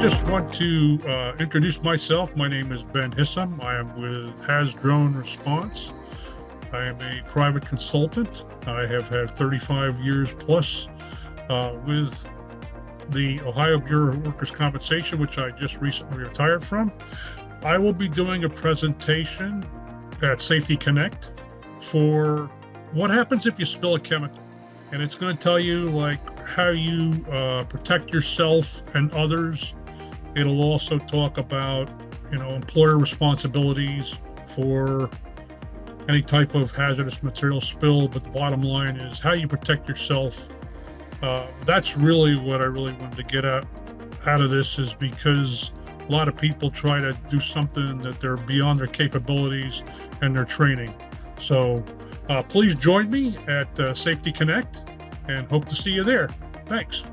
just want to introduce myself. My name is Ben Hissam. I am with Drone Response. I am a private consultant. I have had 35 years plus with the Ohio Bureau of Workers' Compensation, which I just recently retired from. I will be doing a presentation at Safety Connect for what happens if you spill a chemical. And it's going to tell you how you protect yourself and others. It'll also talk about, employer responsibilities for any type of hazardous material spill. But the bottom line is how you protect yourself. That's really what I really wanted to get out of this, is because a lot of people try to do something that they're beyond their capabilities and their training. So please join me at Safety Connect and hope to see you there. Thanks.